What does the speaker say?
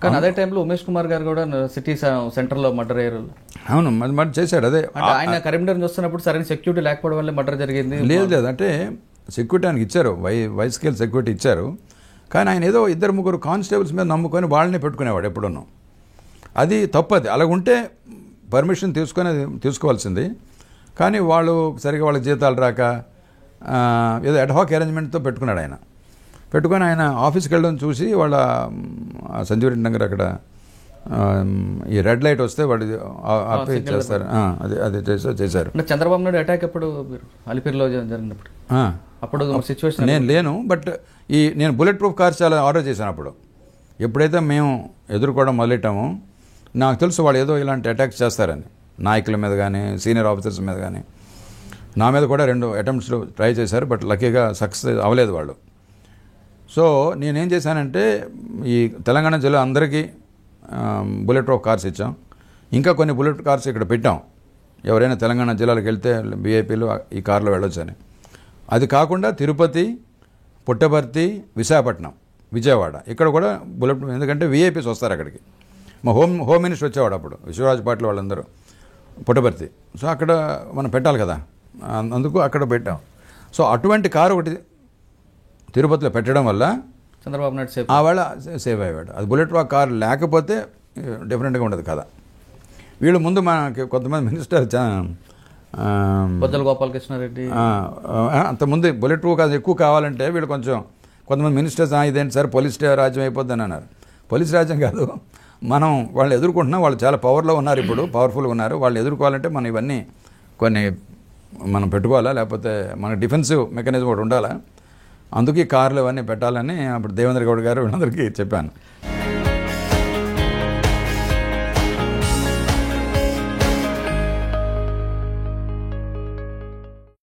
కానీ అదే టైంలో ఉమేష్ కుమార్ గారు కూడా సిటీ సెంటర్లో మర్డర్ అయ్యారు. అవును, మరి చేశాడు. అదే ఆయన కరీంనగర్ చూస్తున్నప్పుడు సరైన సెక్యూరిటీ లేకపోవడం వల్ల మర్డర్ జరిగింది. లేదు అంటే సెక్యూరిటీ ఆయనకి ఇచ్చారు, వై స్కేల్ సెక్యూరిటీ ఇచ్చారు. కానీ ఆయన ఏదో 2-3 కానిస్టేబుల్స్ మీద నమ్ముకొని వాళ్ళని పెట్టుకునేవాడు ఎప్పుడున్నో. అది తప్పది. అలాగుంటే పర్మిషన్ తీసుకోవాల్సింది. కానీ వాళ్ళు సరిగా వాళ్ళకి జీతాలు రాక ఏదో అడ్హాక్ అరేంజ్మెంట్తో పెట్టుకున్నాడు ఆయన. పెట్టుకొని ఆయన ఆఫీస్కి వెళ్ళడం చూసి వాళ్ళ సంజీవ్ రెడ్డి నగర్ అక్కడ ఈ రెడ్ లైట్ వస్తే వాడు ఆపి చేస్తారు. అది చేశారు. చంద్రబాబు నాయుడు అటాక్ ఎప్పుడు అలిపిరిలో జరిగినప్పుడు అప్పుడు సిచ్యువేషన్ నేను లేను. బట్ నేను బుల్లెట్ ప్రూఫ్ కార్స్ చాలా ఆర్డర్ చేశాను. అప్పుడు ఎప్పుడైతే మేము ఎదుర్కోవడం మొదలెట్టామో నాకు తెలుసు వాళ్ళు ఏదో ఇలాంటి అటాక్స్ చేస్తారని, నాయకుల మీద కానీ సీనియర్ ఆఫీసర్స్ మీద కానీ. నా మీద కూడా 2 అటెంప్ట్స్లో ట్రై చేశారు, బట్ లక్కీగా సక్సెస్ అవ్వలేదు వాళ్ళు. సో నేనేం చేశానంటే ఈ తెలంగాణ జిల్లా అందరికీ బుల్లెట్ ప్రూఫ్ కార్స్ ఇచ్చాం. ఇంకా కొన్ని బుల్లెట్ కార్స్ ఇక్కడ పెట్టాం. ఎవరైనా తెలంగాణ జిల్లాలకు వెళ్తే వీఐపీలు ఈ కార్లో వెళ్ళొచ్చని. అది కాకుండా తిరుపతి, పుట్టపర్తి, విశాఖపట్నం, విజయవాడ ఇక్కడ కూడా బుల్లెట్, ఎందుకంటే వీఐపీస్ వస్తారు అక్కడికి. మా హోమ్ మినిస్టర్ వచ్చేవాడు అప్పుడు, విశ్వరాజ్ పాటిల్ వాళ్ళందరూ పుట్టపర్తి. సో అక్కడ మనం పెట్టాలి కదా, అందుకు అక్కడ పెట్టాం. సో అటువంటి కారు ఒకటి తిరుపతిలో పెట్టడం వల్ల చంద్రబాబు నాయుడు ఆ వేళ సేవ్ అయ్యాడు. అది బుల్లెట్ ప్రూఫ్ కారు లేకపోతే డిఫరెంట్గా ఉండదు కదా. వీళ్ళు ముందు మనకి కొంతమంది మినిస్టర్ పొద్దల గోపాలకృష్ణారెడ్డి అంతకుముందు బుల్లెట్ ప్రూఫ్ కాదు ఎక్కువ కావాలంటే వీళ్ళు కొంతమంది మినిస్టర్స్ ఇదేంటి సార్ పోలీస్ రాజ్యం అయిపోద్దని అన్నారు. పోలీస్ రాజ్యం కాదు, మనం వాళ్ళని ఎదుర్కొంటున్నాం. వాళ్ళు చాలా పవర్లో ఉన్నారు, ఇప్పుడు పవర్ఫుల్గా ఉన్నారు. వాళ్ళు ఎదుర్కోవాలంటే మనం ఇవన్నీ మనం పెట్టుకోవాలా, లేకపోతే మన డిఫెన్సివ్ మెకానిజం ఒకటి ఉండాలా. అందుకే కార్లు ఇవన్నీ పెట్టాలని అప్పుడు దేవేంద్ర గౌడ్ గారు వీళ్ళందరికీ చెప్పాను.